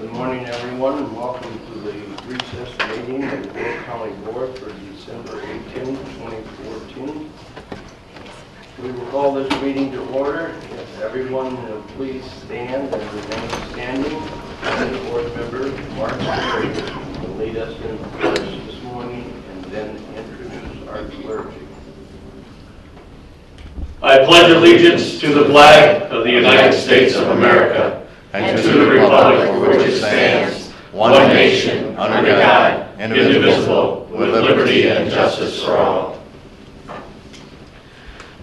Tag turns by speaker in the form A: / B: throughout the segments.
A: Good morning, everyone, and welcome to the recess meeting of the Will County Board for December 18, 2014. We will call this meeting to order. If everyone will please stand and remain standing. The board member, Mark Perry, will lead us in the pledge this morning and then introduce our clergy.
B: I pledge allegiance to the flag of the United States of America and to the republic for which it stands, one nation, under God, indivisible, with liberty and justice for all.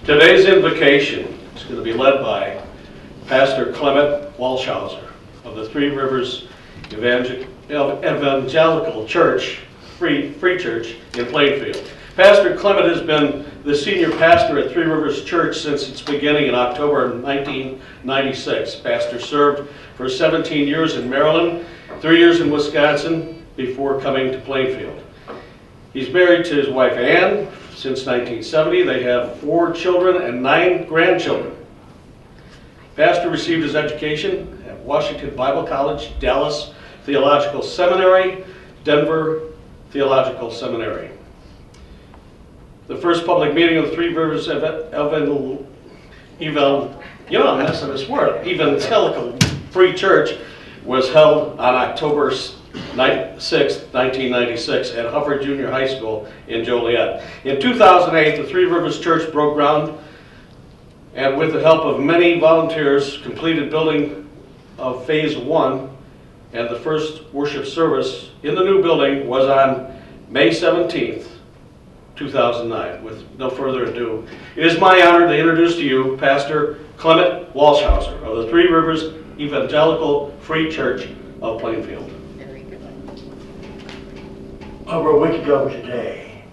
B: Today's invocation is going to be led by Pastor Clement Walshauser of the Three Rivers Evangelical Church, Free Church in Plainfield. Pastor Clement has been the senior pastor at Three Rivers Church since its beginning in October 1996. Pastor served for 17 years in Maryland, 3 years in Wisconsin before coming to Plainfield. He's married to his wife Ann since 1970. They have 4 children and 9 grandchildren. Pastor received his education at Washington Bible College, Dallas Theological Seminary, Denver Theological Seminary. The first public meeting of the Three Rivers Evangelical Free Church was held on October 6, 1996 at Hufford Junior High School in Joliet. In 2008, the Three Rivers Church broke ground and with the help of many volunteers completed building of Phase 1, and the first worship service in the new building was on May 17th, 2009. With no further ado, it is my honor to introduce to you Pastor Clement Walshauser of the Three Rivers Evangelical Free Church of Plainfield.
C: Very good.
D: Over a week ago today,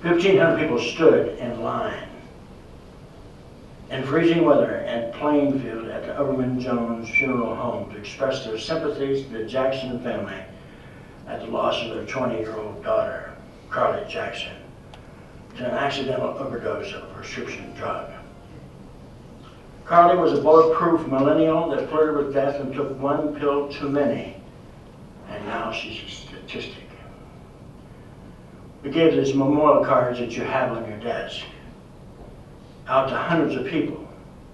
D: 1,500 people stood in line in freezing weather at Plainfield at the Overman Jones Funeral Home to express their sympathies to the Jackson family at the loss of their 20-year-old daughter, Carly Jackson, to an accidental overdose of a prescription drug. Carly was a bulletproof millennial that flirted with death and took one pill too many, and now she's a statistic. We gave these memorial cards that you have on your desk out to hundreds of people,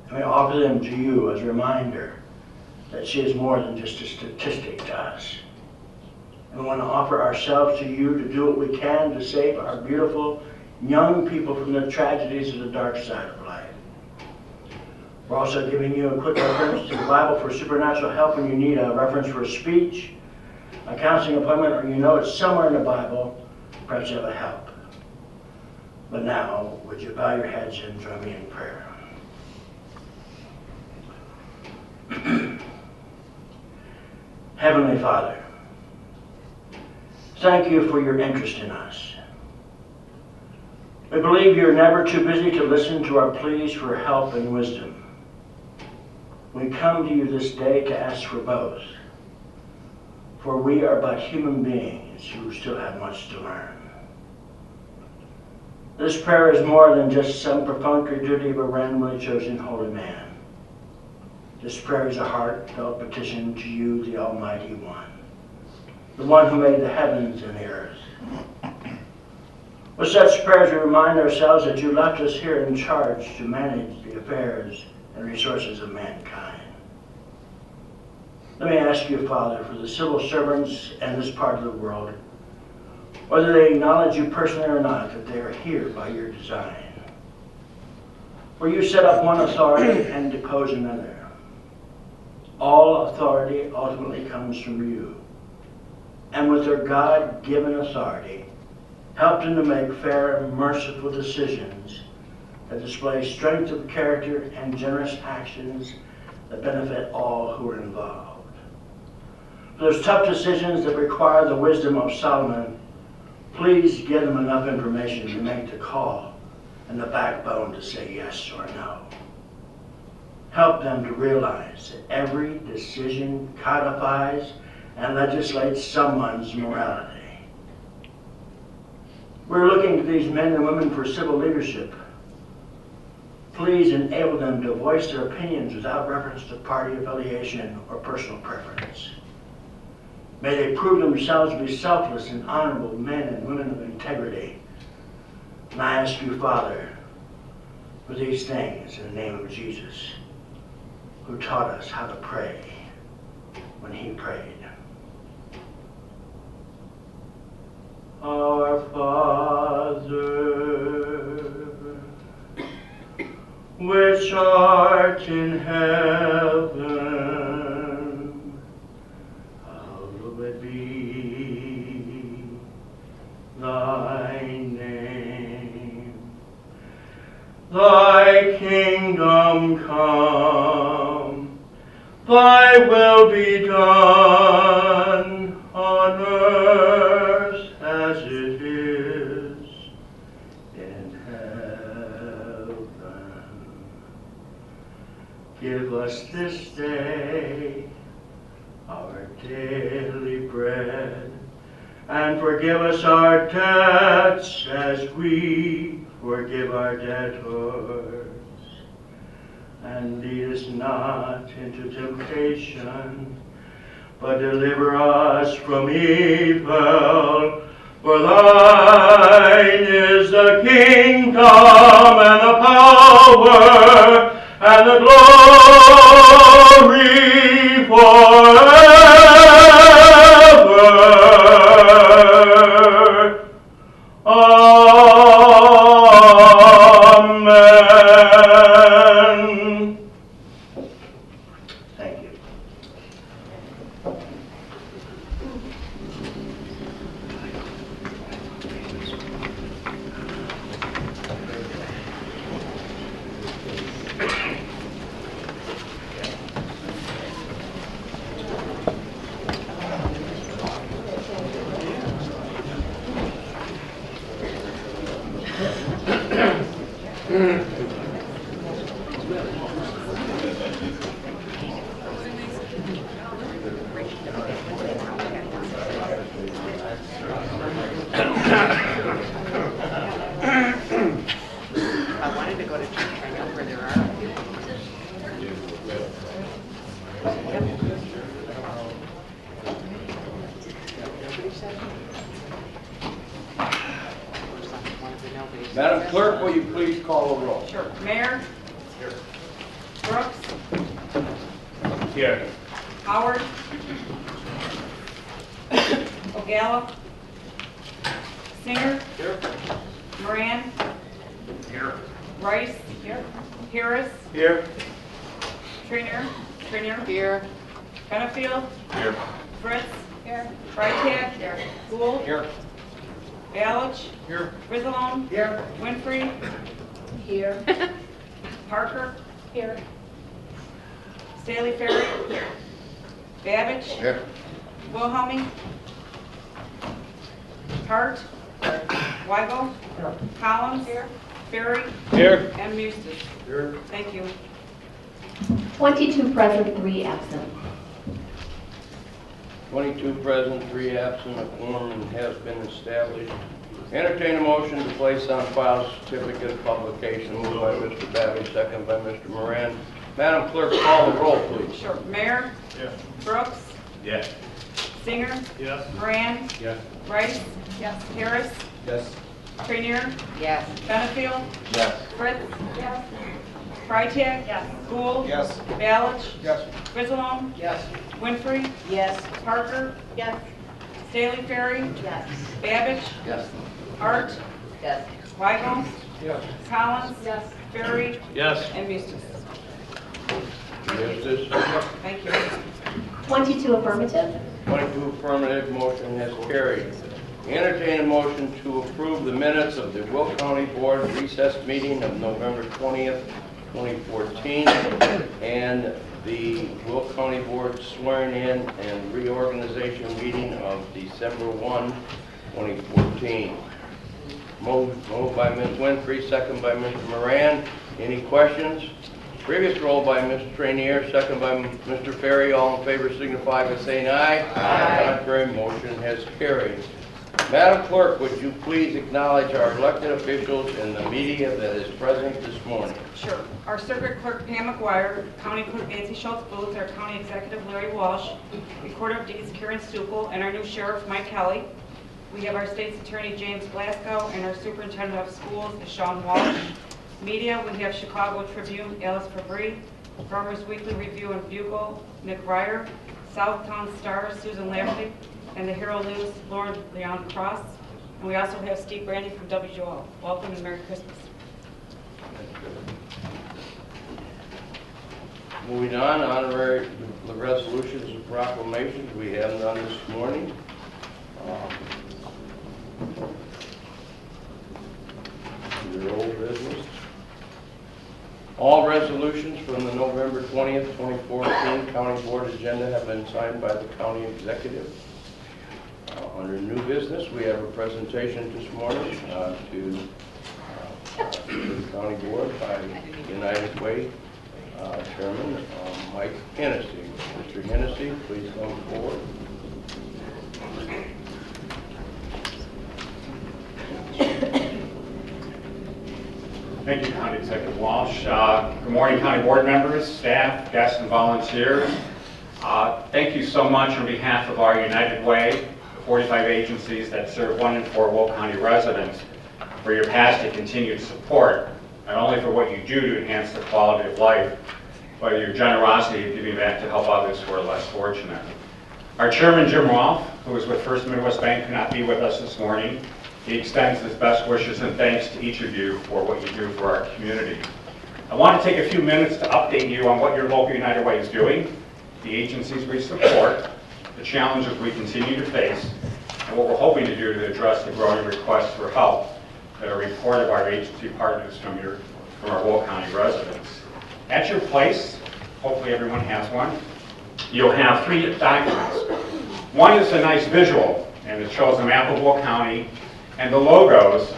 D: and we offer them to you as a reminder that she is more than just a statistic to us. And we want to offer ourselves to you to do what we can to save our beautiful young people from the tragedies of the dark side of life. We're also giving you a quick reference to the Bible for supernatural help when you need a reference for a speech, a counseling appointment, or you know it's somewhere in the Bible, perhaps you have a help. But now, would you bow your heads and join me in prayer? Heavenly Father, thank you for your interest in us. We believe you're never too busy to listen to our pleas for help and wisdom. We come to you this day to ask for both, for we are but human beings who still have much to learn. This prayer is more than just some perfunctory duty of a randomly chosen holy man. This prayer is a heartfelt petition to you, the Almighty One, the one who made the heavens and the earth. With such prayers, we remind ourselves that you left us here in charge to manage the affairs and resources of mankind. Let me ask you, Father, for the civil servants in this part of the world, whether they acknowledge you personally or not, that they are here by your design. For you set up one authority and depose another. All authority ultimately comes from you. And with their God-given authority, help them to make fair and merciful decisions that display strength of character and generous actions that benefit all who are involved. For those tough decisions that require the wisdom of Solomon, please give them enough information to make the call and the backbone to say yes or no. Help them to realize that every decision codifies and legislates someone's morality. We're looking to these men and women for civil leadership. Please enable them to voice their opinions without reference to party affiliation or personal preference. May they prove themselves to be selfless and honorable men and women of integrity. And I ask you, Father, for these things in the name of Jesus, who taught us how to pray when he prayed. Our Father, which art in heaven, hallowed be thy name. Thy kingdom come, thy will be done on earth as it is in heaven. Give us this day our daily bread, and forgive us our debts as we forgive our debtors. And lead us not into temptation, but deliver us from evil. For thine is the kingdom and the power and the glory forever. Amen. Thank you.
C: I wanted to go to church, I know where there are.
A: Madam Clerk, will you please call the roll?
E: Sure. Mayor? Here. Brooks?
A: Here.
E: Howard? O'Gala? Singer?
A: Here.
E: Moran?
A: Here.
E: Rice? Here. Harris?
A: Here.
E: Trainer?
C: Here.
E: Benefield?
A: Here.
E: Fritz? Here. Freitag? Here. Gould?
A: Here.
E: Balich?
A: Here.
E: Frizzalone?
A: Here.
E: Winfrey? Here. Parker? Here. Staley Ferry? Here. Babbage?
A: Here.
E: Wilhelmie? Hart? Weigel? Collins? Ferry?
A: Here.
E: And Mustis.
A: Here.
E: Thank you.
F: 22 present, 3 absent.
A: 22 present, 3 absent, a quorum has been established. Entertain a motion to place on file certificate of publication, moved by Mr. Babbage, second by Mr. Moran. Madam Clerk, call the roll, please.
E: Sure. Mayor?
A: Yes.
E: Brooks?
A: Yes.
E: Singer?
A: Yes.
E: Moran?
A: Yes.
E: Rice? Yes. Harris?
A: Yes.
E: Trainier?
C: Yes.
E: Benefield?
A: Yes.
E: Fritz? Yes. Freitag? Yes. Gould?
A: Yes.
E: Balich?
A: Yes.
E: Frizzalone?
A: Yes.
E: Winfrey?
C: Yes.
E: Parker?
C: Yes.
E: Staley Ferry?
C: Yes.
E: Babbage?
A: Yes.
E: Hart?
C: Yes.
E: Weigel?
A: Yes.
E: Collins? Yes. Ferry?
B: Yes.
E: And Mustis.
A: Eustace?
E: Thank you.
F: 22 affirmative.
A: 22 affirmative, motion has carried. Entertain a motion to approve the minutes of the Will County Board recess meeting of November 20th, 2014, and the Will County Board swearing in and reorganization meeting of December 1, 2014. Moved by Ms. Winfrey, second by Mr. Moran. Any questions? Previous roll by Mr. Trainier, second by Mr. Ferry. All in favor signify by saying aye. Aye. Contrary, motion has carried. Madam Clerk, would you please acknowledge our elected officials and the media that is present this morning?
E: Sure. Our Circuit Clerk Pam McGuire, County Clerk Nancy Schultz Booth, our County Executive Larry Walsh, Recorder of Deeds Karen Stuple, and our new Sheriff Mike Kelly. We have our State's Attorney James Glasgow, and our Superintendent of Schools is Sean Walsh. Media, we have Chicago Tribune Alice Fabry, Farmers Weekly Review and Bugle Nick Ryer, Southtown Star Susan Lafferty, and the Herald News Lauren Leon Cross. And we also have Steve Brandy from WJOL. Welcome and Merry Christmas.
A: Moving on, honorary resolutions and proclamations. We have none this morning. Your old business. All resolutions from the November 20th, 2014 County Board agenda have been signed by the County Executive. Under new business, we have a presentation this morning to the County Board by United Way Chairman Mike Hennessy. Mr. Hennessy, please come forward.
G: Thank you, County Executive Walsh. Good morning, County Board members, staff, guests, and volunteers. Thank you so much on behalf of our United Way, the 45 agencies that serve 1 in 4 Will County residents, for your past and continued support, not only for what you do to enhance the quality of life, but your generosity of giving back to help others who are less fortunate. Our Chairman, Jim Rolfe, who is with First Midwest Bank, could not be with us this morning. He extends his best wishes and thanks to each of you for what you do for our community. I want to take a few minutes to update you on what your local United Way is doing, the agencies we support, the challenges we continue to face, and what we're hoping to do to address the growing requests for help that are reported by our agency partners from our Will County residents. At your place, hopefully everyone has one, you'll have 3 documents. One is a nice visual, and it shows a map of Will County and the logos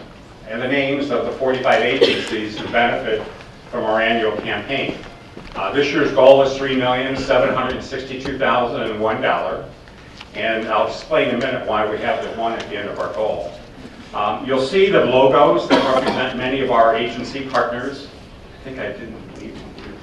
G: and the names of the 45 agencies who benefit from our annual campaign. This year's goal is $3,762,001, and I'll explain in a minute why we have the 1 at the end of our goal. You'll see the logos that represent many of our agency partners. I think I didn't leave them here.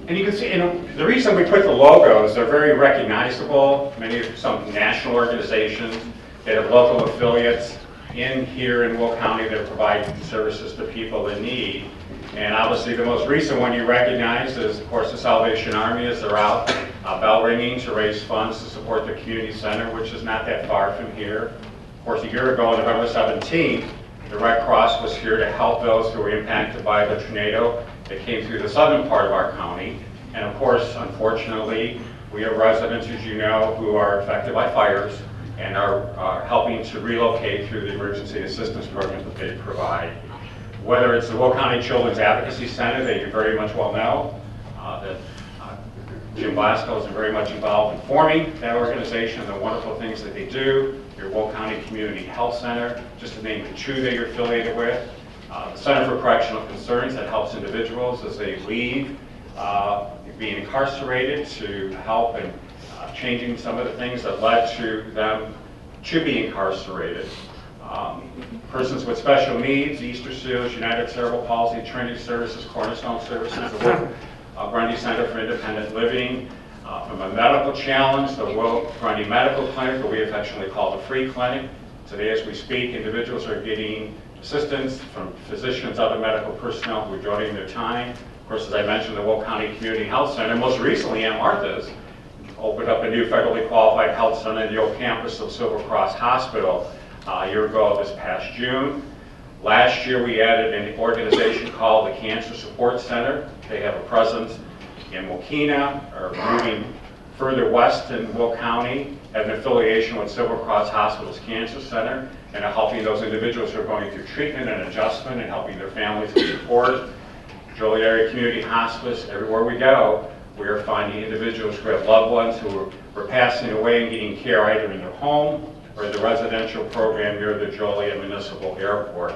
G: And you can see, the reason we put the logos, they're very recognizable. Some national organizations that have local affiliates here in Will County that provide services to people in need. And obviously the most recent one you recognize is, of course, the Salvation Army as they're out bell ringing to raise funds to support the community center, which is not that far from here. Of course, a year ago, November 17th, the Red Cross was here to help those who were impacted by the tornado that came through the southern part of our county. And of course, unfortunately, we have residents, as you know, who are affected by fires and are helping to relocate through the emergency assistance program that they provide. Whether it's the Will County Children's Advocacy Center that you very much well know, that Jim Glasgow is very much involved in forming that organization and the wonderful things that they do. Your Will County Community Health Center, just to name the 2 that you're affiliated with. The Center for Correctional Concerns that helps individuals as they leave being incarcerated to help in changing some of the things that led to them to be incarcerated. Persons with special needs, Easter Seals, United Cerebral Palsy, Trinity Services, Cornerstone Services, the Grundy Center for Independent Living. From a medical challenge, the Will Grundy Medical Clinic, or we affectionately call the Free Clinic. Today as we speak, individuals are getting assistance from physicians, other medical personnel who are donating their time. Of course, as I mentioned, the Will County Community Health Center, most recently Aunt Martha's, opened up a new federally qualified health center in the old campus of Silver Cross Hospital a year ago this past June. Last year we added an organization called the Cancer Support Center. They have a presence in Mokina, or moving further west in Will County, have an affiliation with Silver Cross Hospital's Cancer Center, and are helping those individuals who are going through treatment and adjustment and helping their families and support. Joliet Area Community Hospice, everywhere we go, we are finding individuals who have loved ones who are passing away and getting care either in their home or the residential program near the Joliet Municipal Airport.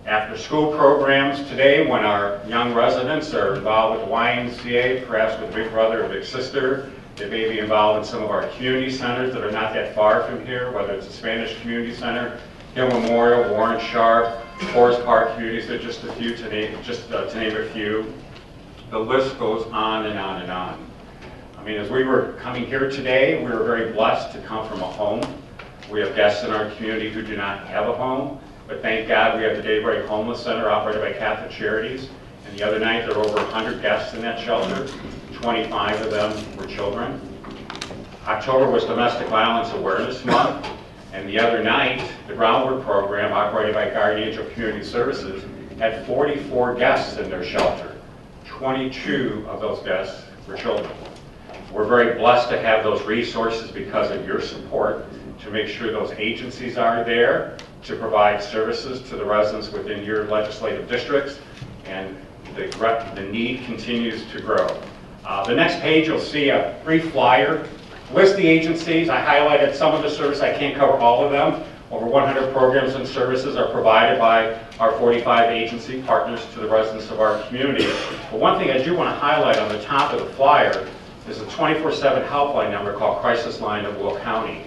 G: after-school programs today when our young residents are involved with the YMCA, perhaps with Big Brother or Big Sister. They may be involved in some of our community centers that are not that far from here, whether it's the Spanish Community Center, Hill Memorial, Warren Sharp, Forest Park Communities, are just a few to name, to name a few. The list goes on and on and on. I mean, as we were coming here today, we were very blessed to come from a home. We have guests in our community who do not have a home, but thank God we have the Daybreak Homeless Center operated by Catholic Charities. And the other night, there were over 100 guests in that shelter. 25 of them were children. October was Domestic Violence Awareness Month, and the other night, the Groundwork program operated by Guardian Angel Community Services had 44 guests in their shelter. 22 of those guests were children. We're very blessed to have those resources because of your support to make sure those agencies are there to provide services to the residents within your legislative districts, and the need continues to grow. The next page, you'll see a brief flyer. List the agencies. I highlighted some of the services. I can't cover all of them. Over 100 programs and services are provided by our 45 agency partners to the residents of our community. But one thing I do want to highlight on the top of the flyer is a 24/7 helpline number called Crisis Line of Will County.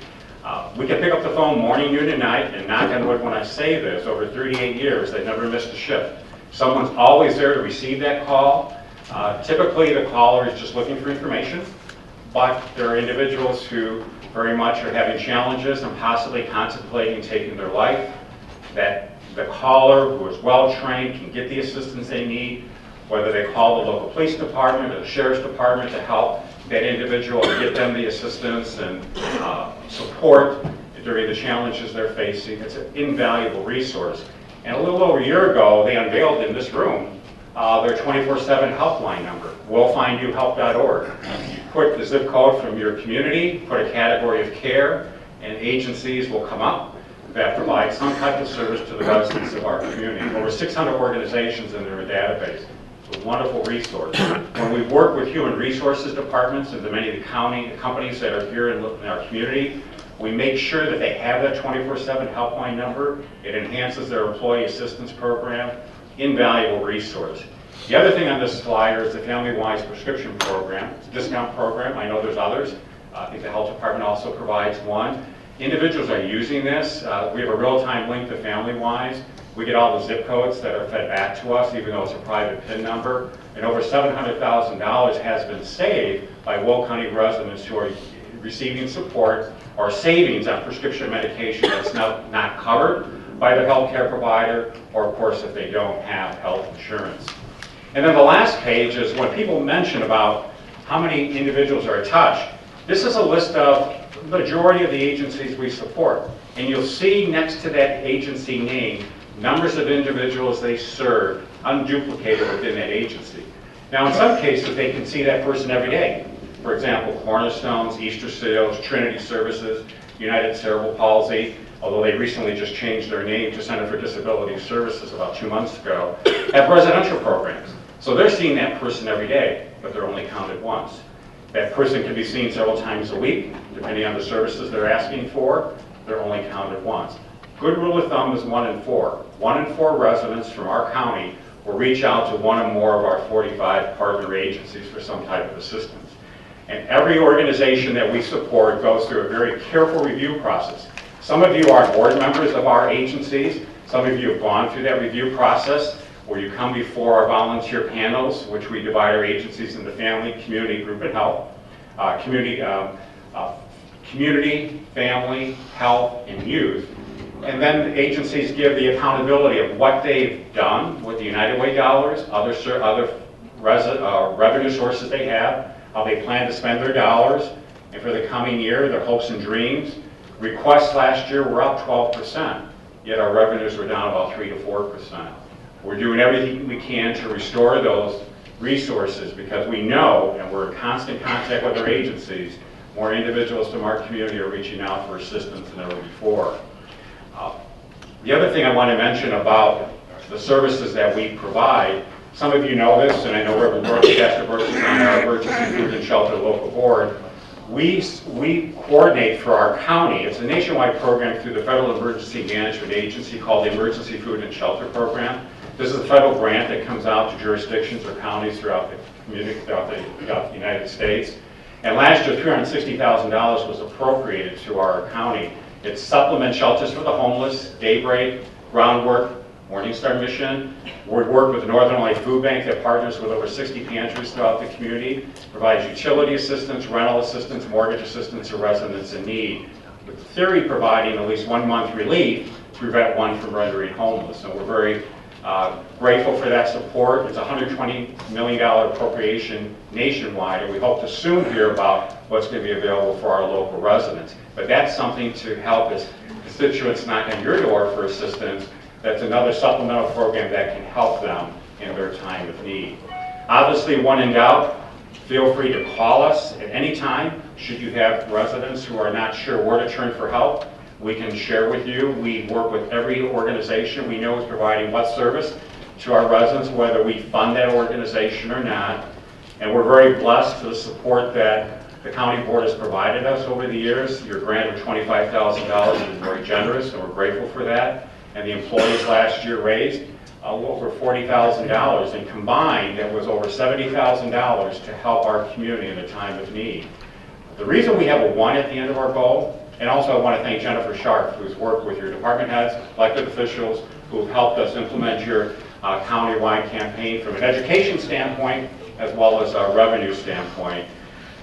G: We can pick up the phone morning, noon, and night, and knock on wood when I say this, over 38 years, they've never missed a shift. Someone's always there to receive that call. Typically, the caller is just looking for information, but there are individuals who very much are having challenges and possibly contemplating taking their life. That the caller, who is well-trained, can get the assistance they need, whether they call the local police department or the sheriff's department to help that individual and get them the assistance and support during the challenges they're facing. It's an invaluable resource. And a little over a year ago, they unveiled in this room their 24/7 helpline number, willfindyouhelp.org. Put the zip code from your community, put a category of care, and agencies will come up that provide some type of service to the residents of our community. Over 600 organizations in their database. It's a wonderful resource. When we work with human resources departments and the many of the county companies that are here in our community, we make sure that they have that 24/7 helpline number. It enhances their employee assistance program. Invaluable resource. The other thing on this flyer is the Family Wise prescription program. It's a discount program. I know there's others. I think the health department also provides one. Individuals are using this. We have a real-time link to Family Wise. We get all the zip codes that are fed back to us, even though it's a private PIN number. And over $700,000 has been saved by Will County residents who are receiving support or savings on prescription medication that's not covered by the healthcare provider, or of course if they don't have health insurance. And then the last page is when people mention about how many individuals are touched, this is a list of the majority of the agencies we support. And you'll see next to that agency name, numbers of individuals they serve, unduplicated within that agency. Now in some cases, they can see that person every day. For example, Cornerstones, Easter Seals, Trinity Services, United Cerebral Palsy, although they recently just changed their name to Center for Disability Services about 2 months ago, have residential programs. So they're seeing that person every day, but they're only counted once. That person can be seen several times a week, depending on the services they're asking for. They're only counted once. Good rule of thumb is 1 in 4. 1 in 4 residents from our county will reach out to one or more of our 45 partner agencies for some type of assistance. And every organization that we support goes through a very careful review process. Some of you are board members of our agencies. Some of you have gone through that review process where you come before our volunteer panels, which we divide our agencies into family, community, group, and health. Community, family, health, and youth. And then the agencies give the accountability of what they've done with the United Way dollars, other revenue sources they have, how they plan to spend their dollars, and for the coming year, their hopes and dreams. Requests last year were up 12%, yet our revenues were down about 3 to 4%. We're doing everything we can to restore those resources because we know, and we're in constant contact with our agencies, more individuals from our community are reaching out for assistance than ever before. The other thing I want to mention about the services that we provide, some of you know this, and I know Reverend Pastor Brooks is on our Emergency Food and Shelter local board. we coordinate for our county. It's a nationwide program through the Federal Emergency Management Agency called the Emergency Food and Shelter Program. This is a federal grant that comes out to jurisdictions or counties throughout the community, throughout the United States. And last year, $360,000 was appropriated to our county. It supplements shelters for the homeless, Daybreak, Groundwork, Morning Star Mission. We work with the Northern Illinois Food Bank that partners with over 60 pantries throughout the community, provides utility assistance, rental assistance, mortgage assistance to residents in need, with theory providing at least 1 month relief to prevent one from rendering homeless. And we're very grateful for that support. It's a $120 million appropriation nationwide, and we hope to soon hear about what's going to be available for our local residents. But that's something to help as constituents knock on your door for assistance. That's another supplemental program that can help them in their time of need. Obviously, when in doubt, feel free to call us at any time. Should you have residents who are not sure where to turn for help, we can share with you. We work with every organization we know is providing what service to our residents, whether we fund that organization or not. And we're very blessed for the support that the county board has provided us over the years. Your grant of $25,000 is very generous, and we're grateful for that. And the employees last year raised over $40,000, and combined that was over $70,000 to help our community in a time of need. The reason we have a 1 at the end of our goal, and also I want to thank Jennifer Sharp, who's worked with your department heads, elected officials, who have helped us implement your county-wide campaign from an education standpoint as well as a revenue standpoint.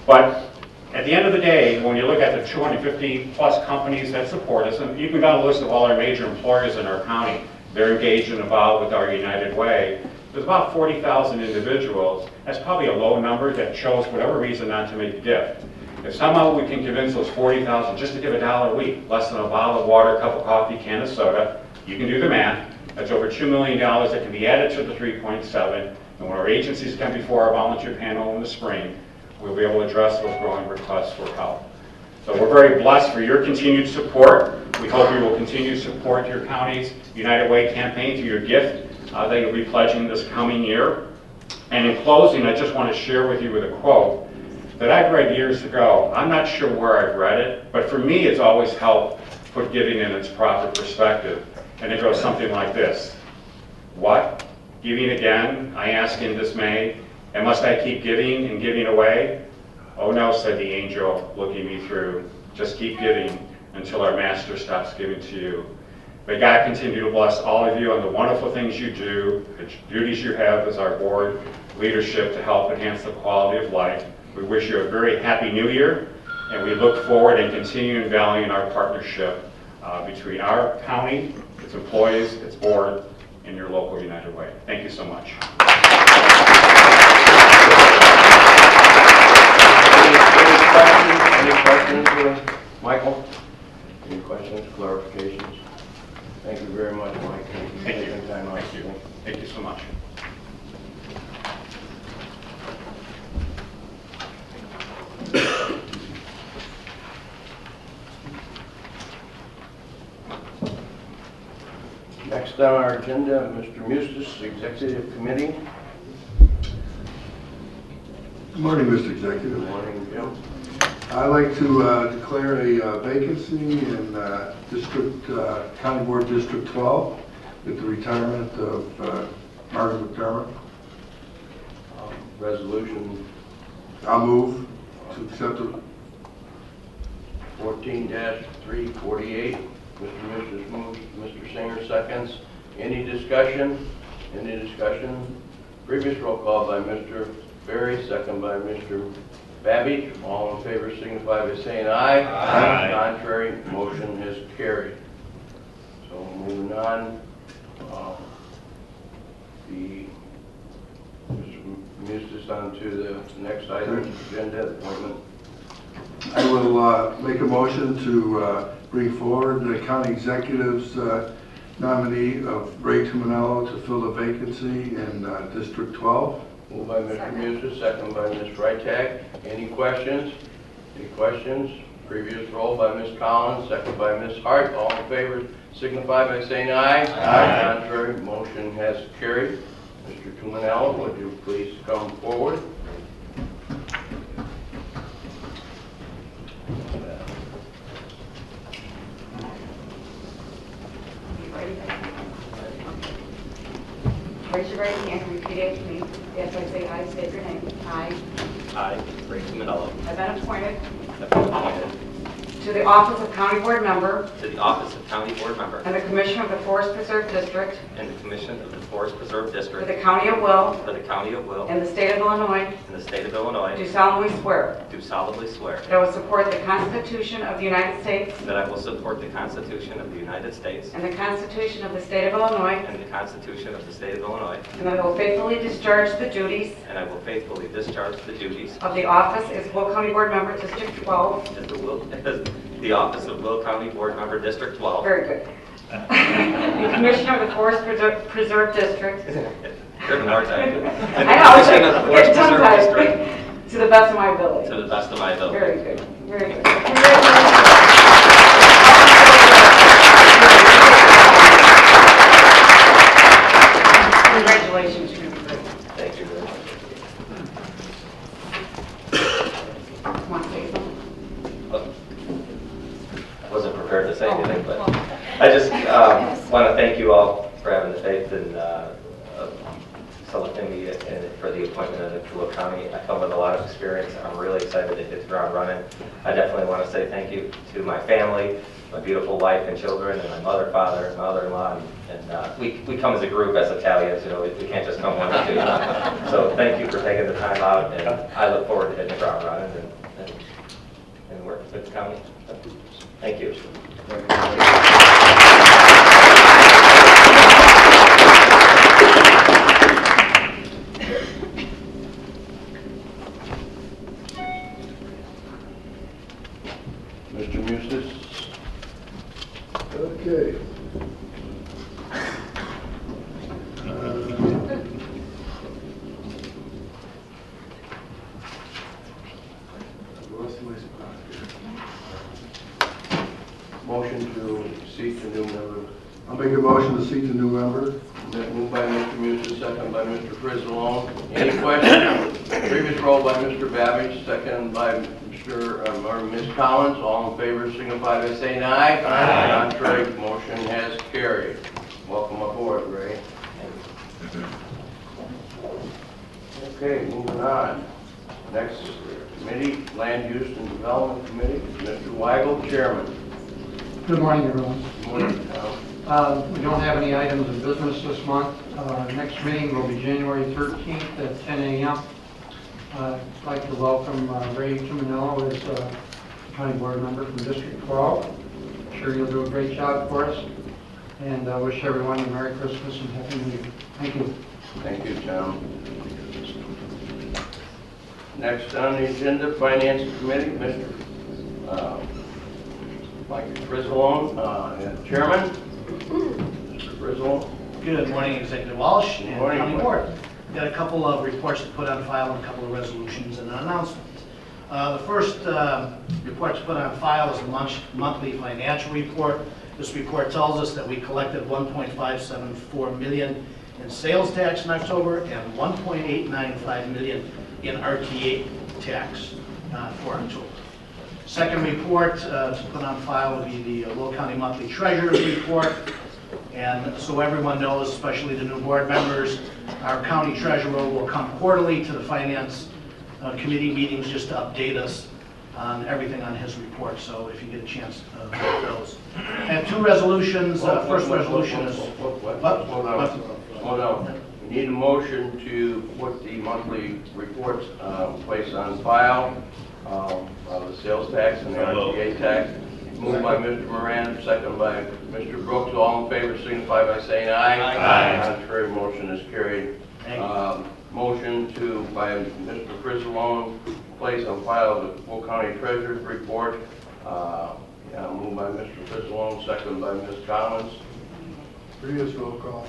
G: But at the end of the day, when you look at the 250 plus companies that support us, and you can go down a list of all our major employers in our county, they're engaged and involved with our United Way. There's about 40,000 individuals. That's probably a low number that chose, for whatever reason, not to make a gift. If somehow we can convince those 40,000 just to give $1 a week, less than a bottle of water, a cup of coffee, can of soda, you can do the math. That's over $2 million that can be added to the 3.7. And when our agencies come before our volunteer panel in the spring, we'll be able to address those growing requests for help. So we're very blessed for your continued support. We hope you will continue to support your county's United Way campaign through your gift that you'll be pledging this coming year. And in closing, I just want to share with you with a quote that I've read years ago. I'm not sure where I've read it, but for me it's always helped put giving in its proper perspective. And it goes something like this. What? Giving again, I ask in dismay, and must I keep giving and giving away? Oh no, said the angel, looking me through. Just keep giving until our master stops giving to you. May God continue to bless all of you on the wonderful things you do, the duties you have as our board leadership to help enhance the quality of life. We wish you a very happy new year, and we look forward and continue valuing our partnership between our county, its employees, its board, and your local United Way. Thank you so much.
A: Any questions, Michael? Any questions, clarifications? Thank you very much, Mike.
G: Thank you.
A: Thank you.
G: Thank you so much.
A: Next on our agenda, Mr. Mustis, Executive Committee.
H: Good morning, Mr. Executive.
A: Good morning, Jim.
H: I'd like to declare a vacancy in County Board District 12 with the retirement of Margaret McDermott.
A: Resolution
H: I'll move to accept it.
A: 14-348. Mr. Mustis moves, Mr. Singer seconds. Any discussion? Any discussion? Previous roll call by Mr. Berry, second by Mr. Babbage. All in favor signify by saying aye.
H: Aye.
A: Contrary, motion is carried. So moving on, the Mr. Mustis on to the next item, agenda appointment.
H: I will make a motion to bring forward the county executive's nominee of Ray Tumanello to fill the vacancy in District 12.
A: Moved by Mr. Mustis, second by Ms. Freitag. Any questions? Any questions? Previous roll by Ms. Collins, second by Ms. Hart. All in favor signify by saying aye. Aye. Contrary, motion has carried. Mr. Tumanello, would you please come forward?
E: Raise your right hand and repeat after me. As I say aye, state your name. I
I: I, Ray Tuminello,
E: have been appointed
I: have been appointed
E: to the office of County Board Member
I: to the office of County Board Member
E: and the Commission of the Forest Preserve District
I: in the Commission of the Forest Preserve
E: for
I: District
E: the County of Will
I: for the County of Will
E: in the state of Illinois.
I: in the state of Illinois,
E: Do solemnly swear
I: do solemnly swear
E: that I will support the Constitution of the United States
I: that I will support the Constitution of the United States
E: and the Constitution of the state of Illinois,
I: and the Constitution of the state of Illinois,
E: and that I will faithfully discharge the duties
I: and I will faithfully discharge the duties
E: of the office as Will County Board Member, District 12.
I: as the office of Will County Board Member, District 12.
E: Very good. The Commissioner of the Forest Preserve District.
I: Good more time. And
E: I
I: the
E: know,
I: Commission of the Forest
E: it's
I: Preserve
E: tongue-tied.
I: District
E: To the best of my ability.
I: to the best of my ability.
E: Very good, very good. Congratulations. Congratulations, you're gonna be great.
I: Thank you.
E: Want to say something?
I: I wasn't prepared to say anything, but I just want to thank you all for having the faith and selecting me for the appointment of the Will County. I come with a lot of experience. I'm really excited to hit the ground running. I definitely want to say thank you to my family, my beautiful wife and children, and my mother, father, and mother-in-law. And we come as a group as Italians, you know, we can't just come one or two. So thank you for taking the time out, and I look forward to hitting the ground running and working with the county. Thank you.
A: Mr. Mustis? Okay. Motion to seat the new member.
H: I'll make a motion to seat the new member.
A: Moved by Mr. Mustis, second by Mr. Frizzalone. Any questions? Previous roll by Mr. Babbage, second by or Ms. Collins. All in favor signify by saying aye. Aye. Contrary, motion has carried. Welcome aboard, Ray. Okay, moving on. Next committee, Land Use and Development Committee, Mr. Weigel, Chairman.
J: Good morning, everyone.
A: Good morning, Tom.
J: We don't have any items of business this month. Next meeting will be January 13th at 10 a.m. I'd like to welcome Ray Tuminello as County Board Member from District 12. I'm sure you'll do a great job for us. And I wish everyone a Merry Christmas and Happy New Year. Thank you.
A: Thank you, Tom. Next on the agenda, Finance Committee, Mr. Mike Frizzalone, Chairman. Mr. Frizzalone.
K: Good morning, Executive Walsh
A: Good
K: and
A: morning,
K: County
A: Mike.
K: Board. We've got a couple of reports to put on file and a couple of resolutions and an announcement. The first report to put on file is the monthly financial report. This report tells us that we collected $1.574 million in sales tax in October and $1.895 million in RTA tax for October. Second report to put on file would be the Will County Monthly Treasurer's Report. And so everyone knows, especially the new board members, our county treasurer will come quarterly to the finance committee meetings just to update us on everything on his report. So if you get a chance to look at those. I have two resolutions. First resolution is...
A: Hold on. We need a motion to put the monthly reports placed on file of the sales tax and the RTA tax. Moved by Mr. Moran, second by Mr. Brooks. All in favor signify by saying aye. Aye. Contrary, motion is carried. Motion by Mr. Frizzalone, place on file the Will County Treasurer's Report. Moved by Mr. Frizzalone, second by Ms. Collins.
H: Previous roll call.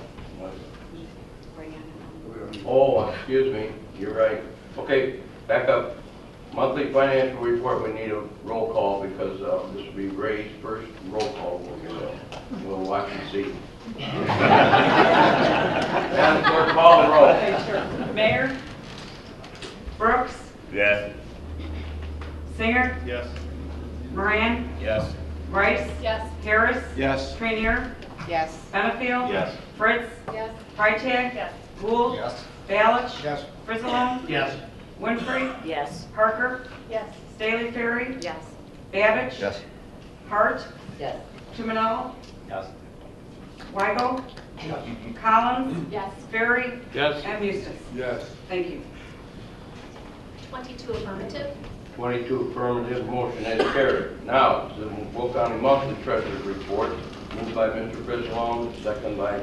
A: Oh, excuse me, you're right. Okay, back up. Monthly financial report, we need a roll call because this will be Ray's first roll call. We'll watch and see. Madam Clerk, call the roll.
E: Okay, sure. Mayor? Brooks?
I: Yes.
E: Singer?
I: Yes.
E: Moran?
I: Yes.
E: Rice?
F: Yes.
E: Harris?
I: Yes.
E: Trainier?
C: Yes.
E: Benefield?
I: Yes.
E: Fritz?
F: Yes.
E: Freitag?
F: Yes.
E: Gould.
K: Yes.
E: Balich.
K: Yes.
E: Frissalone.
K: Yes.
E: Winfrey.
C: Yes.
E: Parker.
C: Yes.
E: Staley Ferry.
C: Yes.
E: Babbage.
K: Yes.
E: Hart.
C: Yes.
E: Chivinella.
I: Yes.
E: Weigel. Collins.
F: Yes.
E: Ferry.
B: Yes.
E: And Eustace.
H: Yes.
E: Thank you.
F: 22 affirmative.
A: 22 affirmative, motion is carried. Now, the Will County Monthly Treasurer's Report, moved by Mr. Frissalone, second by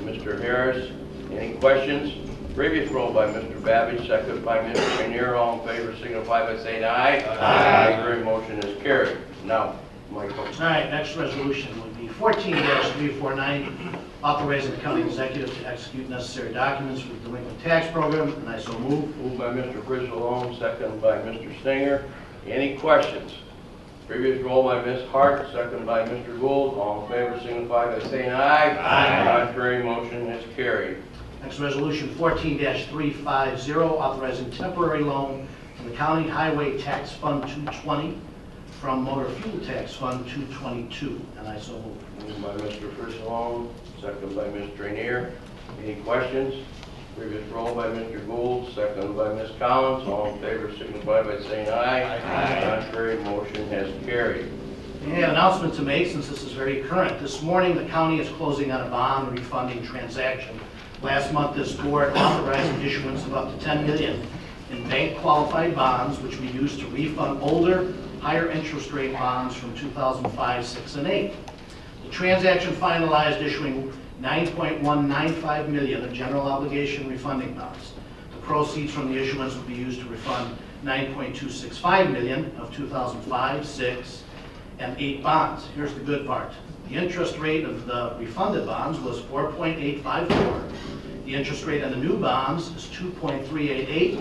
A: Mr. Harris. Any questions? Previous roll by Mr. Babbage, second by Mr. Rainier. All in favor signify by saying aye. Aye. Contrary, motion is carried. Now, Michael.
K: All right, next resolution would be 14-349, authorizing the county executive to execute necessary documents for the delinquent tax program, and I so move.
A: Moved by Mr. Frissalone, second by Mr. Stinger. Any questions? Previous roll by Ms. Hart, second by Mr. Gould. All in favor signify by saying aye. Aye. Contrary, motion is carried.
K: Next resolution, 14-350, authorizing temporary loan from the County Highway Tax Fund 220 from Motor Fuel Tax Fund 222, and I so move.
A: Moved by Mr. Frissalone, second by Ms. Rainier. Any questions? Previous roll by Mr. Gould, second by Ms. Collins. All in favor signify by saying aye. Aye. Contrary, motion has carried.
K: We have an announcement to make since this is very current. This morning, the county is closing on a bond refunding transaction. Last month, this board authorized the issuance of up to $10 million in bank-qualified bonds, which we use to refund older, higher interest rate bonds from 2005, 6, and 8. The transaction finalized issuing $9.195 million of general obligation refunding bonds. The proceeds from the issuance will be used to refund $9.265 million of 2005, 6, and 8 bonds. Here's the good part. The interest rate of the refunded bonds was 4.854. The interest rate on the new bonds is 2.388,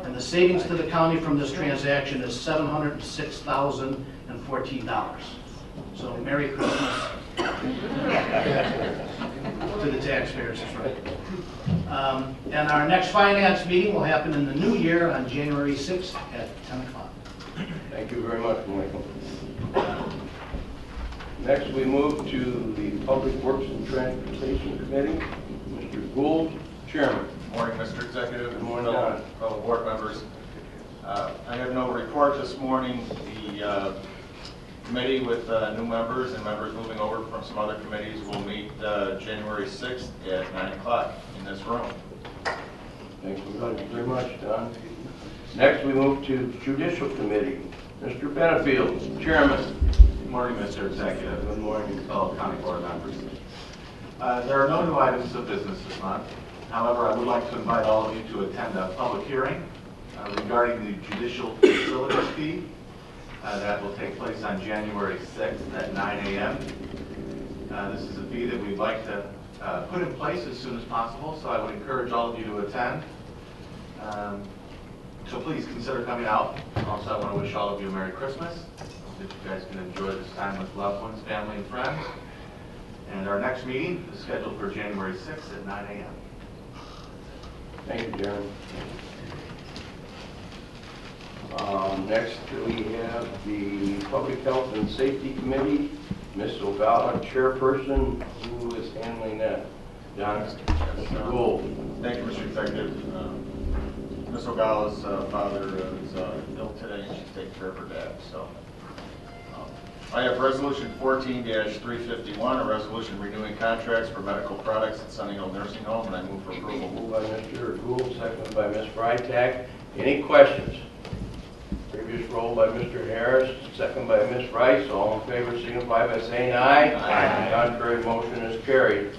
K: and the savings to the county from this transaction is $706,014. So Merry Christmas to the taxpayers, that's right. And our next finance meeting will happen in the new year on January 6th at 10 o'clock.
A: Thank you very much, Michael. Next, we move to the Public Works and Transportation Committee. Mr. Gould, Chairman.
L: Morning, Mr. Executive.
A: Good morning,
L: fellow-
A: Don.
L: Fellow board members. I have no report this morning. The committee with new members and members moving over from some other committees will meet January 6th at 9 o'clock in this room.
A: Thank you very much, Don. Next, we move to Judicial Committee. Mr. Benefield, Chairman.
L: Good morning, Mr. Executive.
A: Good morning.
L: Fellow county board members. There are no new items of business this month. However, I would like to invite all of you to attend a public hearing regarding the judicial facilities fee. That will take place on January 6th at 9 a.m. This is a fee that we'd like to put in place as soon as possible, so I would encourage all of you to attend. So please consider coming out. Also, I want to wish all of you a Merry Christmas, that you guys can enjoy this time with loved ones, family, and friends. And our next meeting is scheduled for January 6th at 9 a.m.
A: Thank you, Jeremy. Next, we have the Public Health and Safety Committee. Ms. Ogala, Chairperson, who is handling that? John? Mr. Gould.
L: Thank you, Mr. Executive. Ms. Ogala's father is ill today, and she's taking care of her dad. So I have Resolution 14-351, a resolution renewing contracts for medical products at Sunnyhill Nursing Home, and I move for approval.
A: Moved by Mr. Gould, seconded by Ms. Freitag. Any questions? Previous roll by Mr. Harris, second by Ms. Rice. All in favor signify by saying aye. Aye. Contrary, motion is carried.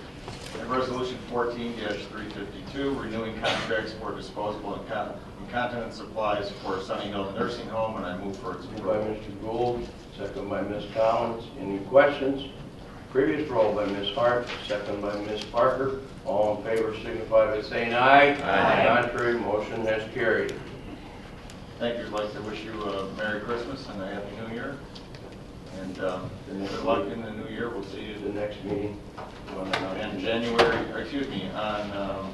L: And Resolution 14-352, renewing contracts for disposable and incontinence supplies for Sunnyhill Nursing Home, and I move for its
A: Moved by
L: approval.
A: Mr. Gould, second by Ms. Collins. Any questions? Previous roll by Ms. Hart, second by Ms. Parker. All in favor signify by saying aye. Aye. Contrary, motion has carried.
L: Thank you. I'd like to wish you a Merry Christmas and a Happy New Year. And good luck in the new year. We'll see you
A: The next meeting.
L: in January, or excuse me, on,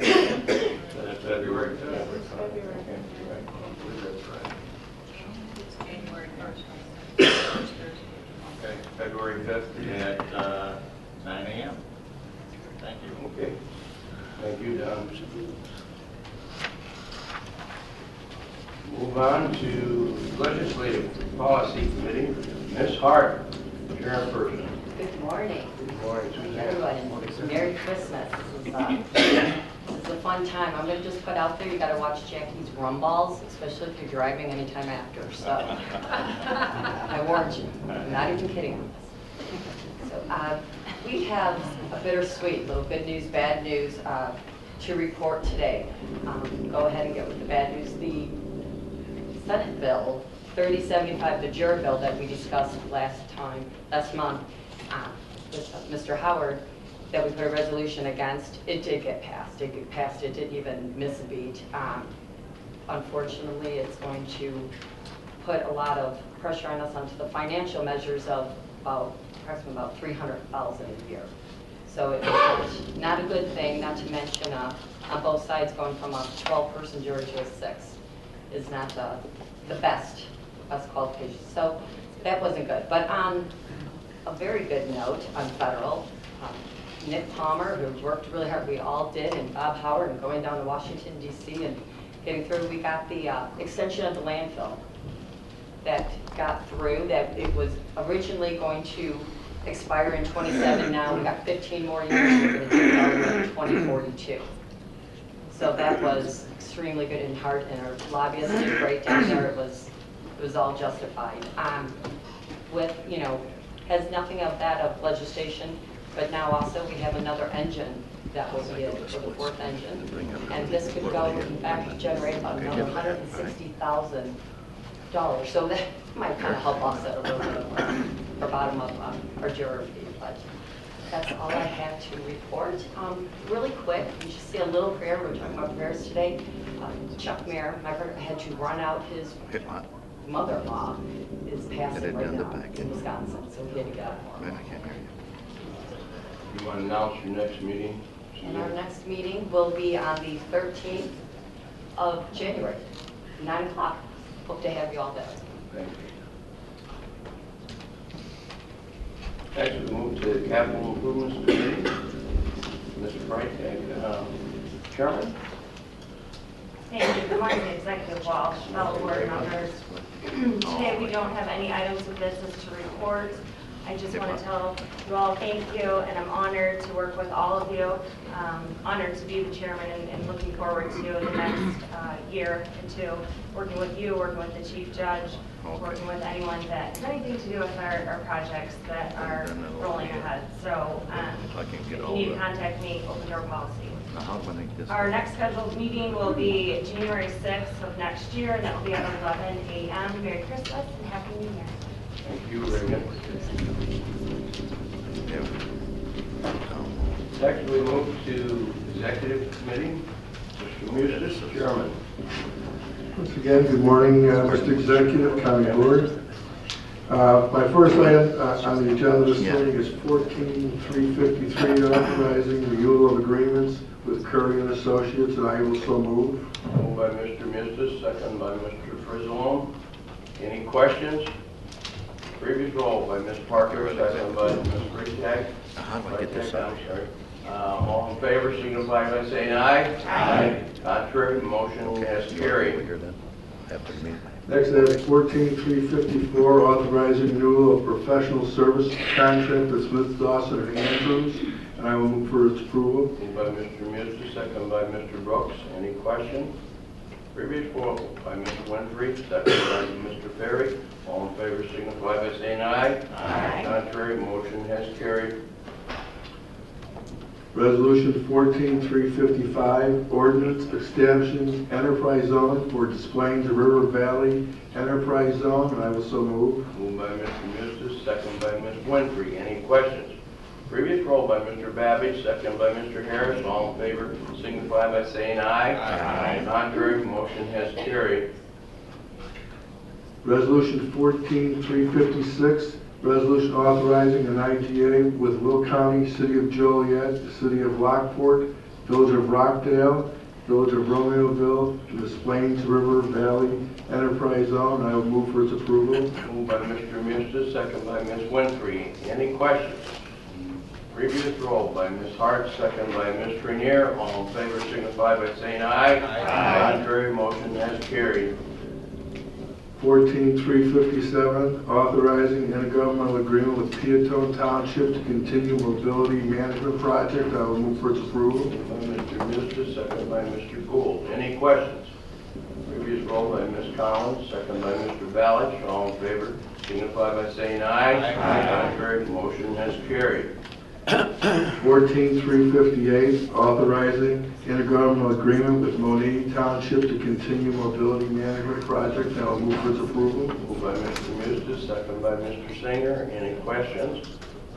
A: That's February.
L: Okay, February 5th at 9
A: Move on to Legislative Policy Committee. Ms. Hart, Chairperson.
M: Good morning.
A: Good morning, Suzanne.
M: Everyone, Merry Christmas. This is a fun time. I'm gonna just put out there, you gotta watch Jackie's rum balls, especially if you're driving anytime after, so. I warned you, I'm not even kidding on this. So, we have a bittersweet little good news, bad news, to report today. Go ahead and get with the bad news. The Senate bill 3075, the JUR bill that we discussed last month, with Mr. Howard, that we put a resolution against, it did get passed. It passed, it didn't even miss a beat. Unfortunately, it's going to put a lot of pressure on us onto the financial measures of approximately about $300,000 a year. So it's not a good thing, not to mention on both sides going from a 12-person jury to a 6 is not the best qualification. So that wasn't good. But on a very good note on federal, Nick Palmer, who worked really hard, we all did, and Bob Howard, and going down to Washington, D.C. and getting through, we got the extension of the landfill that got through, that it was originally going to expire in 27. Now we got 15 more years, we're going to do it all the way to 2042. So that was extremely good and hard, and our lobbyists did great down there. It was all justified. With, has nothing of that of legislation, but now also we have another engine that will be for the 4th engine, and this could go, in fact, generate about another $160,000. So that might kind of help offset a little bit of our bottom of our juror fee. But that's all I have to report. Really quick, you should see a little prayer. We're talking about prayers today. Chuck Mayer, my brother, had to run out. His mother-in-law is passing right now in Wisconsin, so he had to get out more.
A: You want to announce your next meeting?
M: And our next meeting will be on the 13th of January, 9 o'clock. Hope to have you all there.
A: Thank you. Next, we move to the Capital Improvements Committee. Mr. Freitag, Chairman.
N: Thank you. Good morning, Executive Walsh, fellow board members. Today, we don't have any items of business to report. I just want to tell you all thank you, and I'm honored to work with all of you. Honored to be the chairman, and looking forward to the next year into working with you, working with the chief judge, working with anyone that has anything to do with our projects that are rolling ahead. So if you need to contact me, open door policy. Our next scheduled meeting will be January 6th of next year, and that will be at 11 a.m. Merry Christmas and Happy New Year.
A: Thank you, Reagan. Next, we move to Executive Committee. Mr. Musis, Chairman.
H: Once again, good morning, Mr. Executive, County Board. My first item on the agenda this morning is 14353, authorizing renewal of agreements with Curry and Associates, and I will so move.
A: Moved by Mr. Musis, second by Mr. Frizzalone. Any questions? Previous roll by Ms. Parker, second by Ms. Freitag.
O: How do I get this out?
A: I'm sorry. All in favor, signify by saying aye. Aye. Contrary, motion has carried.
H: Next, I have 14354, authorizing renewal of professional service contract with Smith, Dawson, and Andrews, and I will move for its approval.
A: Moved by Mr. Musil, second by Mr. Brooks. Any questions? Previous roll by Mr. Winfrey, second by Mr. Ferry. All in favor, signify by saying aye. Aye. Contrary, motion has carried.
H: Resolution 14355, ordinance establishing enterprise zone for Des Plaines River Valley Enterprise Zone, and I will so move.
A: Moved by Mr. Musil, second by Ms. Winfrey. Any questions? Previous roll by Mr. Babbage, second by Mr. Harris. All in favor, signify by saying aye. Aye. Contrary, motion has carried.
H: Resolution 14356, resolution authorizing an IGA with Will County, City of Joliet, City of Lockport, Village of Rockdale, Village of Romeoville, Des Plaines River Valley Enterprise Zone. I will move for its approval.
A: Moved by Mr. Musil, second by Ms. Winfrey. Any questions? Previous roll by Ms. Hart, second by Ms. Rainier. All in favor signify by saying aye. Aye. Contrary, motion has carried.
H: 14357, authorizing intergovernmental agreement with Peatone Township to continue mobility management project. I will move for its approval.
A: Moved by Mr. Mister, second by Mr. Gould. Any questions? Previous roll by Ms. Collins, second by Mr. Balich. All in favor, signify by saying aye. Aye. Contrary, motion has carried.
H: 14358, authorizing intergovernmental agreement with Monee Township to continue mobility management project. I will move for its approval.
A: Moved by Mr. Mister, second by Mr. Singer. Any questions?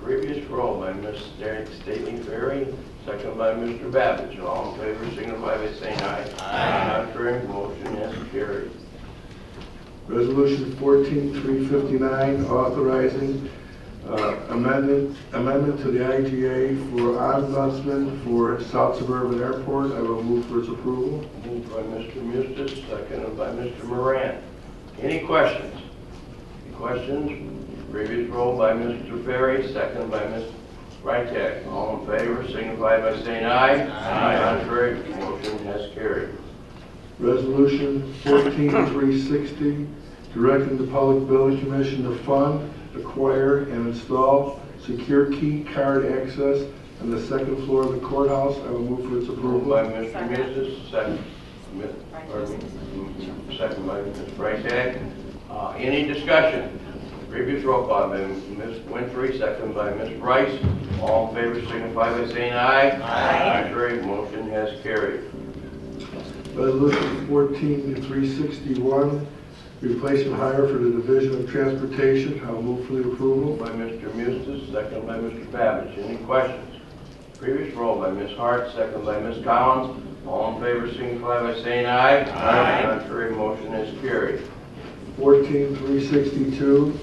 A: Previous roll by Ms. Stately Ferry, second by Mr. Babbage. All in favor, signify by saying aye. Aye. Contrary, motion has carried.
H: Resolution 14359, authorizing amendment to the IGA for ombudsman for South Suburban Airport. I will move for its approval.
A: Moved by Mr. Mister, seconded by Mr. Moran. Any questions? Any questions? Previous roll by Mr. Ferry, seconded by Ms. Freitag. All in favor, signify by saying aye. Aye. Contrary, motion has carried.
H: Resolution 14360, directing the Public Building Commission to fund, acquire, and install secure key card access on the second floor of the courthouse. I will move for its approval.
A: Moved by Mr. Mister, second by Ms. Freitag. Any discussion? Previous roll call by Ms. Winfrey, second by Ms. Rice. All in favor signify by saying aye. Aye. Contrary, motion has carried.
H: Resolution 14361, replacement hire for the Division of Transportation. I will move for the approval.
A: By Mr. Mister, second by Mr. Babbage. Any questions? Previous roll by Ms. Hart, second by Ms. Collins. All in favor signify by saying aye. Aye. Contrary, motion is carried.
H: 14362,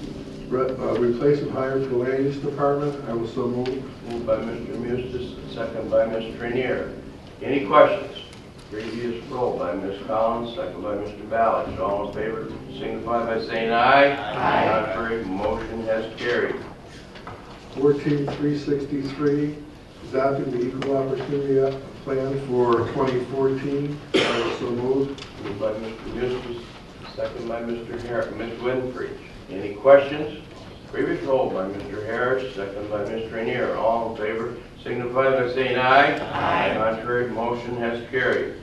H: replacement hire for Land Use Department. I will so move.
A: Moved by Mr. Mister, second by Ms. Trenier. Any questions? Previous roll by Ms. Collins, second by Mr. Ballard. All in favor signify by saying aye. Aye. Contrary, motion has carried.
H: 14363, adopting the Equal Opportunity Plan for 2014. I will so move.
A: Moved by Mr. Mister, second by Mr. Harris. Ms. Winfrey. Any questions? Previous roll by Mr. Harris, second by Ms. Rainier. All in favor signify by saying aye. Aye. Contrary, motion has carried.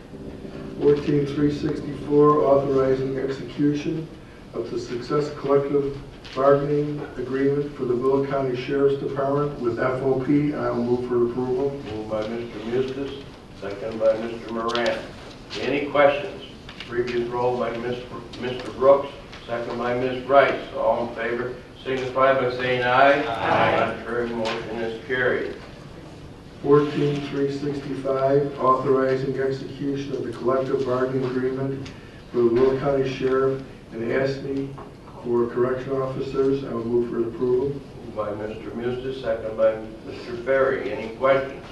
H: 14364, authorizing execution of the success collective bargaining agreement for the Will County Sheriff's Department with FOP. I will move for approval.
A: Moved by Mr. Mustis, second by Mr. Moran. Any questions? Previous roll by Mr. Brooks, second by Ms. Rice. All in favor signify by saying aye. Aye. Contrary, motion is carried.
H: 14365, authorizing execution of the collective bargaining agreement for the Will County Sheriff and ASME for correctional officers. I will move for approval.
A: Moved by Mr. Mustis, second by Mr. Ferry. Any questions?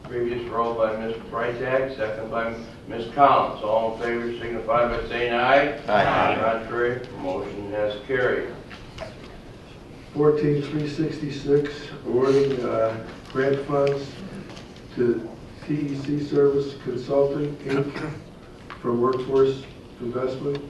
A: Previous roll by Ms. Freitag, second by Ms. Collins. All in favor signify by saying aye. Aye. Contrary, motion has carried.
H: 14366, awarding grant funds to TEC Service Consulting, Inc. from Workforce Investment.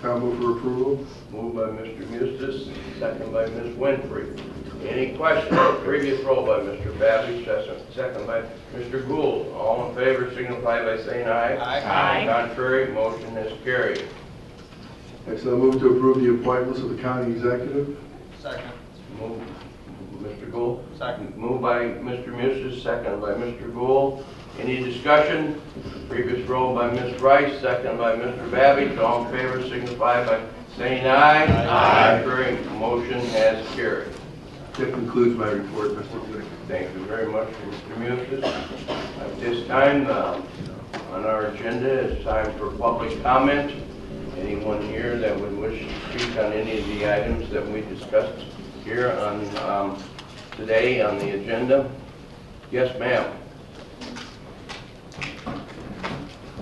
H: I'll move for approval.
A: Moved by Mr. Mustis, second by Ms. Winfrey. Any questions? Previous roll by Mr. Babbage, second by Mr. Gould. All in favor signify by saying aye. Aye. Contrary, motion is carried.
H: Next, I'll move to approve the appointments of the county executive.
K: Second.
A: Moved. Mr. Gould?
K: Second.
A: Moved by Mr. Mustis, second by Mr. Gould. Any discussion? Previous roll by Ms. Rice, second by Mr. Babbage. All in favor signify by saying aye. Aye. Contrary, motion has carried.
H: That concludes my report, Mr. Executive.
A: Thank you very much, Mr. Mustis. At this time, on our agenda, it's time for public comment. Anyone here that would wish to speak on any of the items that we discussed here on today on the agenda? Yes, ma'am.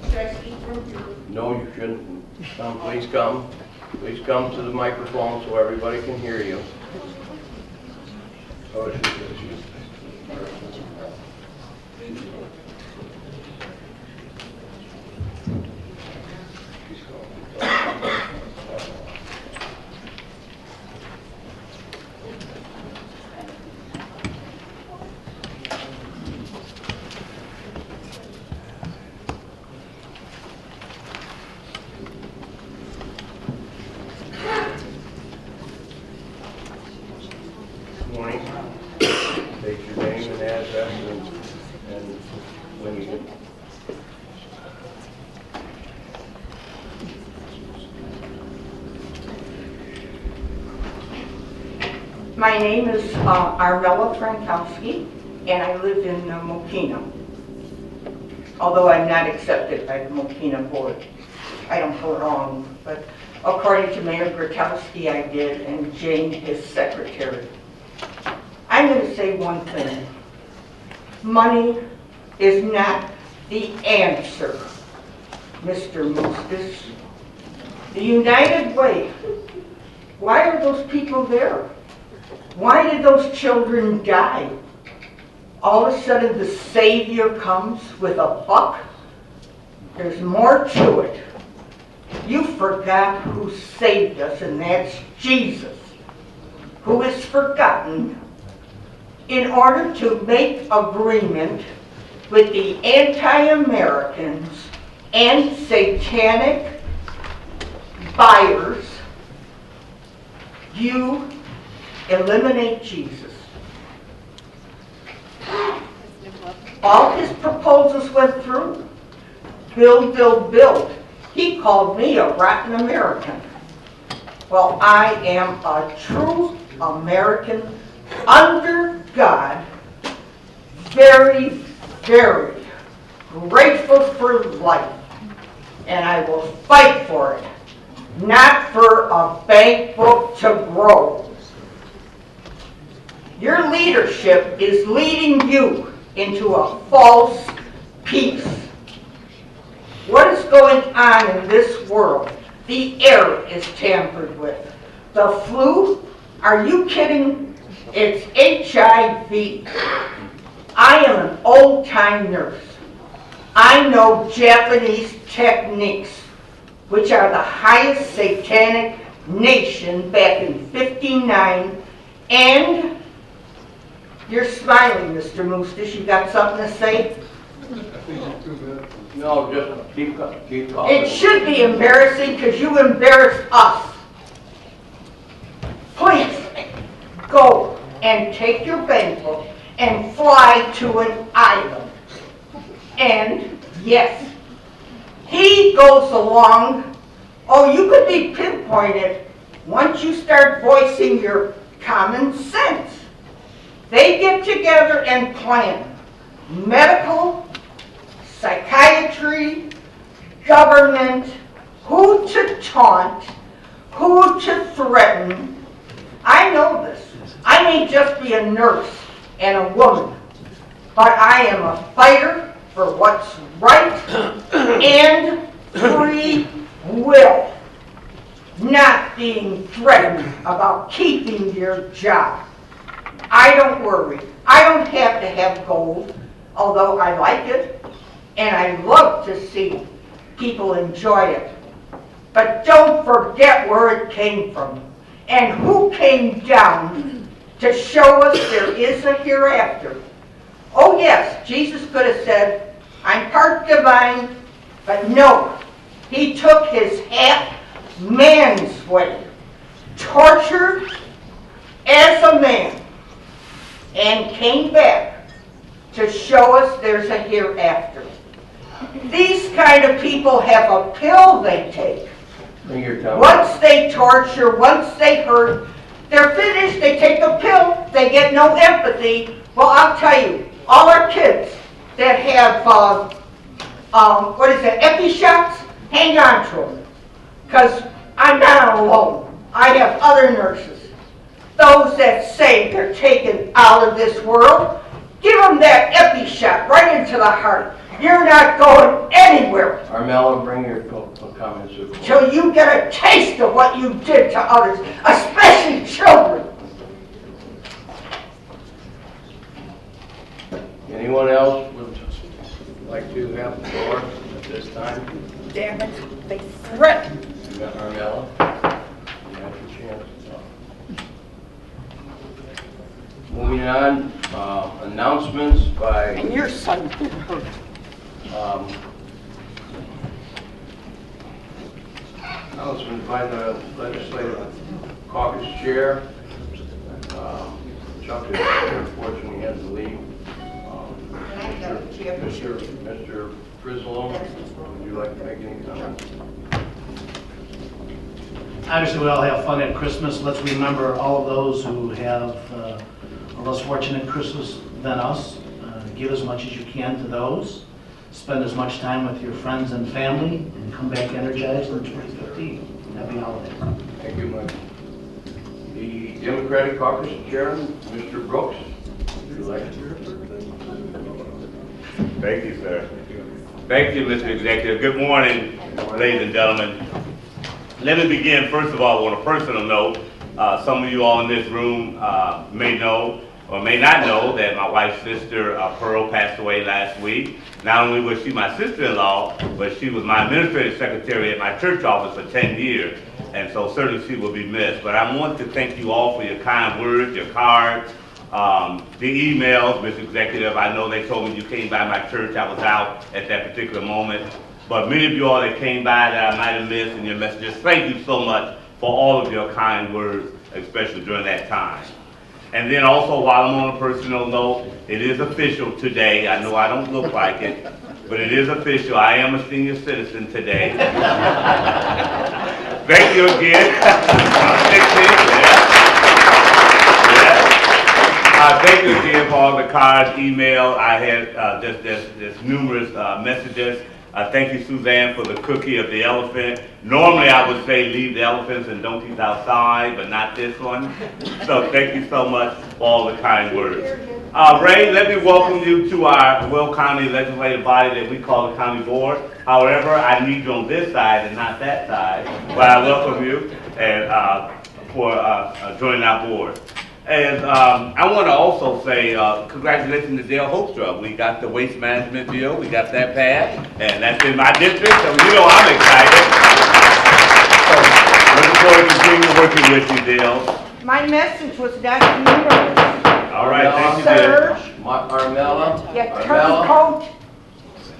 O: Should I speak from here?
A: No, you shouldn't. Please come. Please come to the microphone so everybody can hear you.
O: My name is Armella Frankowski, and I live in Mokina. Although I'm not accepted by the Mokina board. I don't belong, but according to Mayor Grotowski, I did, and Jane, his secretary. I'm going to say one thing. Money is not the answer, Mr. Moostis. The United Way, why are those people there? Why did those children die? All of a sudden the Savior comes with a buck? There's more to it. You forgot who saved us, and that's Jesus, who is forgotten in order to make agreement with the anti-Americans and satanic buyers. You eliminate Jesus. All his proposals went through. Build, build, build. He called me a rotten American. Well, I am a true American under God, very, very grateful for life. And I will fight for it, not for a bank book to grow. Your leadership is leading you into a false peace. What is going on in this world? The air is tampered with. The flu? Are you kidding? It's HIV. I am an old-time nurse. I know Japanese techniques, which are the highest satanic nation back in '59, and you're smiling, Mr. Moostis. You got something to say?
A: No, just keep talking.
O: It should be embarrassing because you embarrassed us. Please, go and take your bank book and fly to an island. And yes, he goes along. Oh, you could be pinpointed once you start voicing your common sense. They get together and plan medical, psychiatry, government, who to taunt, who to threaten. I know this. I may just be a nurse and a woman, but I am a fighter for what's right and free will, not being threatened about keeping your job. I don't worry. I don't have to have gold, although I like it, and I love to see people enjoy it. But don't forget where it came from and who came down to show us there is a hereafter. Oh yes, Jesus could have said, I'm part divine, but no. He took his half man's way, tortured as a man, and came back to show us there's a hereafter. These kind of people have a pill they take. Once they torture, once they hurt, they're finished, they take the pill, they get no empathy. Well, I'll tell you, all our kids that have, epi shots, hang on to them. Because I'm not alone. I have other nurses. Those that say they're taken out of this world, give them that epi shot right into the heart. You're not going anywhere.
A: Armella, bring your comments to the floor.
O: Till you get a taste of what you did to others, especially children.
A: Anyone else would like to have the floor at this time?
O: Damn it, they threaten.
A: You got Armella? You have your chance to talk. Moving on, announcements by...
O: And your son did hurt.
A: Announcement by the legislative caucus chair. Chuck is unfortunately had to leave. Mr. Frizzolo, would you like to make any comments?
K: Obviously, we all have fun at Christmas. Let's remember all of those who have a less fortunate Christmas than us. Give as much as you can to those. Spend as much time with your friends and family, and come back energized in 2015. Happy holidays.
A: Thank you, Mike. The Democratic Caucus Chairman, Mr. Brooks, would you like to hear something?
P: Thank you, sir. Thank you, Mr. Executive. Good morning, ladies and gentlemen. Let me begin, first of all, on a personal note. Some of you all in this room may know or may not know that my wife's sister, Pearl, passed away last week. Not only was she my sister-in-law, but she was my administrative secretary at my church office for 10 years. And so certainly she will be missed. But I want to thank you all for your kind words, your cards, the emails, Mr. Executive. I know they told me you came by my church. I was out at that particular moment. But many of you all that came by that I might have missed in your messages, thank you so much for all of your kind words, especially during that time. And then also, while I'm on a personal note, it is official today. I know I don't look like it, but it is official. I am a senior citizen today. Thank you again. 16, thank you again for all the cards, email. I had there's numerous messages. Thank you, Suzanne, for the cookie of the elephant. Normally, I would say leave the elephants and don't eat outside, but not this one. So thank you so much for all the kind words. Ray, let me welcome you to our Will County legislative body that we call the County Board. However, I need you on this side and not that side, but I welcome you and for joining our board. And I want to also say congratulations to Dale Hoekstra. We got the waste management bill. We got that passed, and that's in my district, so you know I'm excited. So looking forward to continuing working with you, Dale.
O: My message was not numerous.
P: All right, thank you,
O: Sir.
P: Dale.
A: Armella?
O: Yeah, turncoat.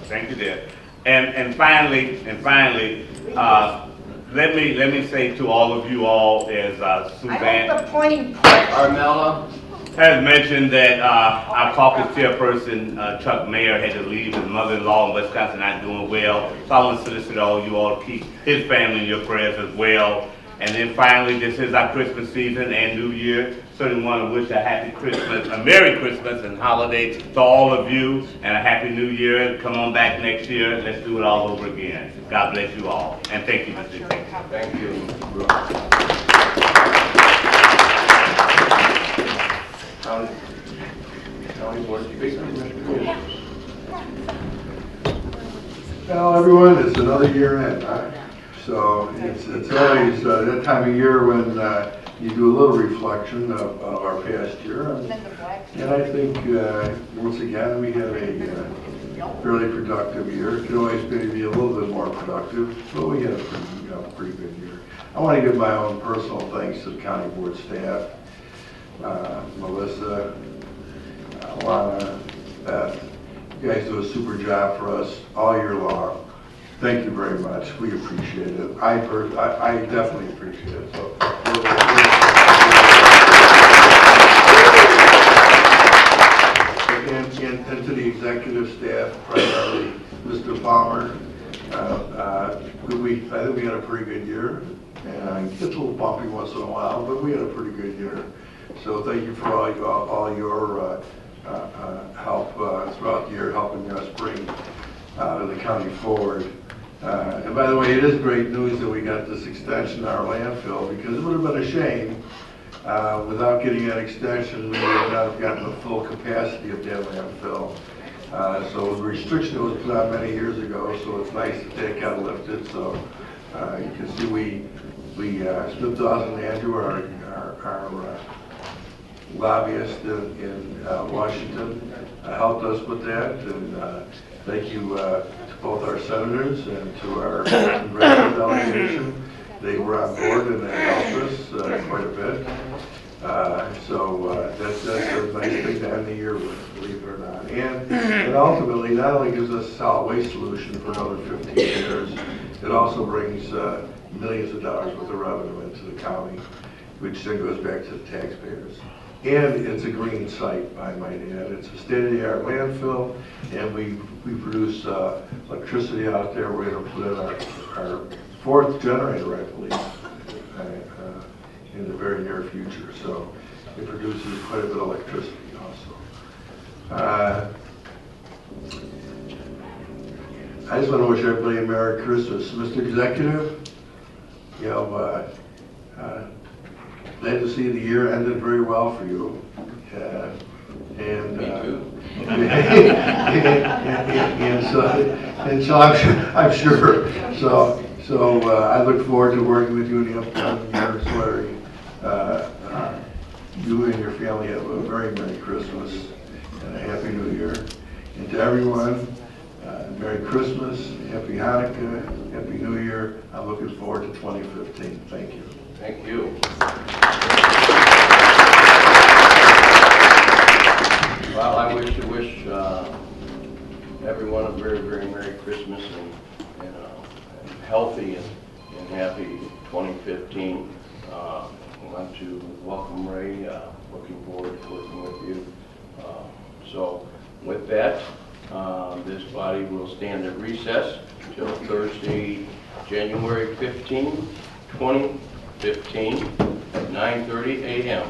P: Thank you, Dale. And finally, let me say to all of you all, as Suzanne
A: Armella?
P: has mentioned that our caucus chairperson, Chuck Mayer, had to leave. His mother-in-law in Wisconsin not doing well. So I want to solicit all you all to keep his family in your prayers as well. And then finally, this is our Christmas season and New Year. Certainly want to wish a happy Christmas, a Merry Christmas and holiday to all of you, and a Happy New Year. Come on back next year. Let's do it all over again. God bless you all. And thank you, Mr. Executive.
A: Thank you. County Board Speaker, Mr. Coons.
H: Well, everyone, it's another year in, huh? So it's always that time of year when you do a little reflection of our past year. And I think, once again, we had a fairly productive year. It could always be a little bit more productive, but we had a pretty good year. I want to give my own personal thanks to the county board staff, Melissa, Lana, Beth. You guys do a super job for us all year long. Thank you very much. We appreciate it. I definitely appreciate it. So, and to the executive staff, primarily Mr. Palmer, I think we had a pretty good year. And it gets a little bumpy once in a while, but we had a pretty good year. So thank you for all your help throughout the year, helping us bring the county forward. And by the way, it is great news that we got this extension on our landfill, because it would have been a shame without getting that extension, we would not have gotten the full capacity of that landfill. So the restriction was put on many years ago, so it's nice that that got lifted. So you can see we Smith Dawson Andrew, our lobbyist in Washington, helped us with that, and thank you to both our senators and to our congressional delegation. They were on board and they helped us quite a bit. So that's a nice thing to end the year with, believe it or not. And ultimately, not only gives us a solid waste solution for another 15 years, it also brings millions of dollars worth of revenue into the county, which then goes back to the taxpayers. And it's a green site, I might add. It's a state-of-the-art landfill, and we produce electricity out there. We're going to put in our fourth generator, I believe. in the very near future. So it produces quite a bit of electricity also. I just want to wish everybody a Merry Christmas. Mr. Executive, you know, glad to see the year ended very well for you. Me too. and so I'm sure. So I look forward to working with you in the upcoming years, Larry. You and your family have a very Merry Christmas and a Happy New Year. And to everyone, Merry Christmas, Happy Hanukkah, Happy New Year. I'm looking forward to 2015. Thank you.
A: Thank you. Well, I wish everyone a very, very Merry Christmas and healthy and happy 2015. I want to welcome Ray. Looking forward to working with you. So with that, this body will stand at recess until Thursday, January 15, 2015, at 9:30 a.m.